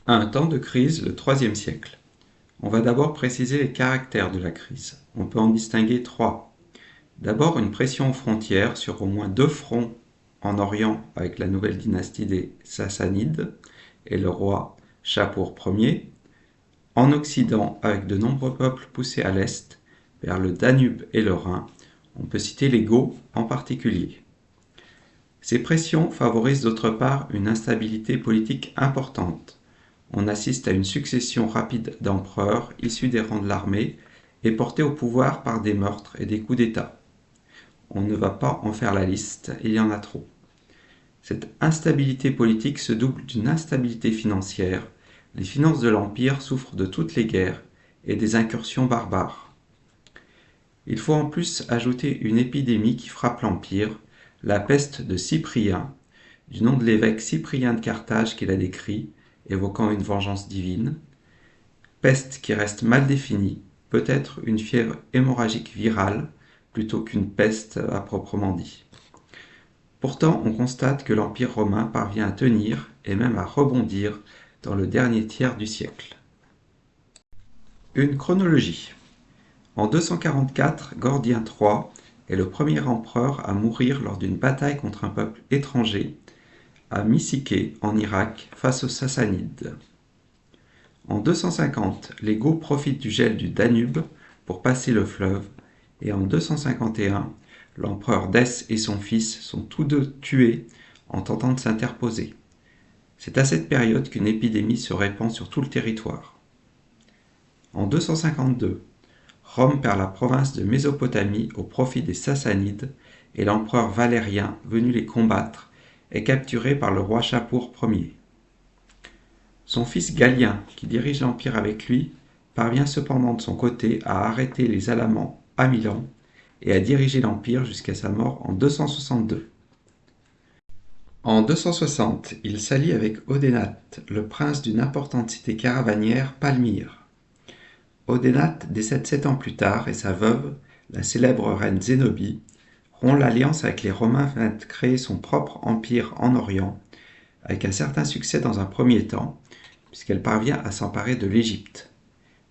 Un temps de crise, le IIIe siècle. On va d'abord préciser les caractères de la crise. On peut en distinguer trois. D'abord, une pression aux frontières sur au moins deux fronts en Orient avec la nouvelle dynastie des Sassanides et le roi Shapur Ier, en Occident avec de nombreux peuples poussés à l'est vers le Danube et le Rhin. On peut citer les Goths en particulier. Ces pressions favorisent d'autre part une instabilité politique importante. On assiste à une succession rapide d'empereurs issus des rangs de l'armée et portés au pouvoir par des meurtres et des coups d'État. On ne va pas en faire la liste, il y en a trop. Cette instabilité politique se double d'une instabilité financière. Les finances de l'Empire souffrent de toutes les guerres et des incursions barbares. Il faut en plus ajouter une épidémie qui frappe l'Empire, la peste de Cyprien, du nom de l'évêque Cyprien de Carthage qui l'a décrit, évoquant une vengeance divine. Peste qui reste mal définie, peut-être une fièvre hémorragique virale, plutôt qu'une peste à proprement dit. Pourtant, on constate que l'Empire romain parvient à tenir et même à rebondir dans le dernier tiers du siècle. Une chronologie. En 244, Gordien III est le premier empereur à mourir lors d'une bataille contre un peuple étranger à Mysiquée, en Irak, face aux Sassanides. En 250, les Goths profitent du gel du Danube pour passer le fleuve, et en 251, l'empereur Dès et son fils sont tous deux tués en tentant de s'interposer. C'est à cette période qu'une épidémie se répand sur tout le territoire. En 252, Rome perd la province de Mésopotamie au profit des Sassanides et l'empereur Valérien, venu les combattre, est capturé par le roi Shapur Ier. Son fils Galien, qui dirige l'Empire avec lui, parvient cependant de son côté à arrêter les Alamans à Milan et à diriger l'Empire jusqu'à sa mort en 262. En 260, il s'allie avec Odénate, le prince d'une importante cité caravanière, Palmyre. Odénate décède 7 ans plus tard et sa veuve, la célèbre reine Zénobie, rompt l'alliance avec les Romains afin de créer son propre empire en Orient, avec un certain succès dans un premier temps, puisqu'elle parvient à s'emparer de l'Égypte.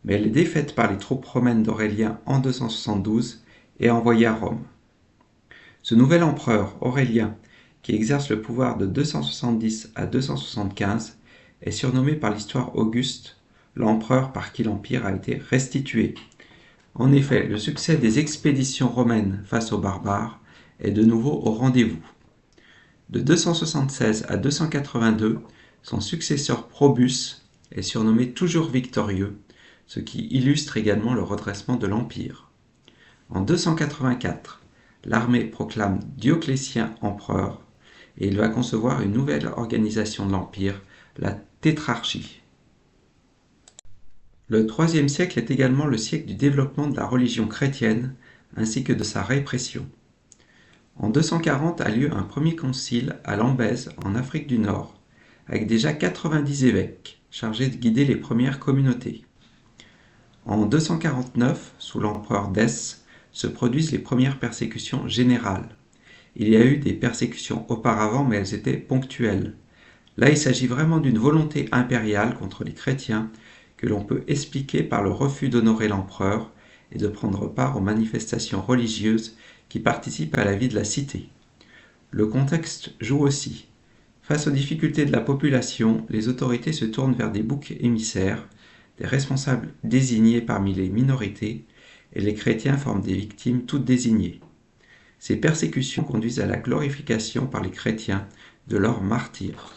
Mais elle est défaite par les troupes romaines d'Aurélien en 272 et envoyée à Rome. Ce nouvel empereur, Aurélien, qui exerce le pouvoir de 270 à 275, est surnommé par l'histoire Auguste l'empereur par qui l'Empire a été restitué. En effet, le succès des expéditions romaines face aux barbares est de nouveau au rendez-vous. De 276 à 282, son successeur Probus est surnommé toujours victorieux, ce qui illustre également le redressement de l'Empire. En 284, l'armée proclame Dioclétien empereur et il va concevoir une nouvelle organisation de l'Empire, la tétrarchie. Le IIIe siècle est également le siècle du développement de la religion chrétienne ainsi que de sa répression. En 240 a lieu un premier concile à Lambèse en Afrique du Nord, avec déjà 90 évêques chargés de guider les premières communautés. En 249, sous l'empereur Dès, se produisent les premières persécutions générales. Il y a eu des persécutions auparavant, mais elles étaient ponctuelles. Là, il s'agit vraiment d'une volonté impériale contre les chrétiens que l'on peut expliquer par le refus d'honorer l'empereur et de prendre part aux manifestations religieuses qui participent à la vie de la cité. Le contexte joue aussi. Face aux difficultés de la population, les autorités se tournent vers des boucs émissaires, des responsables désignés parmi les minorités, et les chrétiens forment des victimes toutes désignées. Ces persécutions conduisent à la glorification par les chrétiens de leurs martyrs.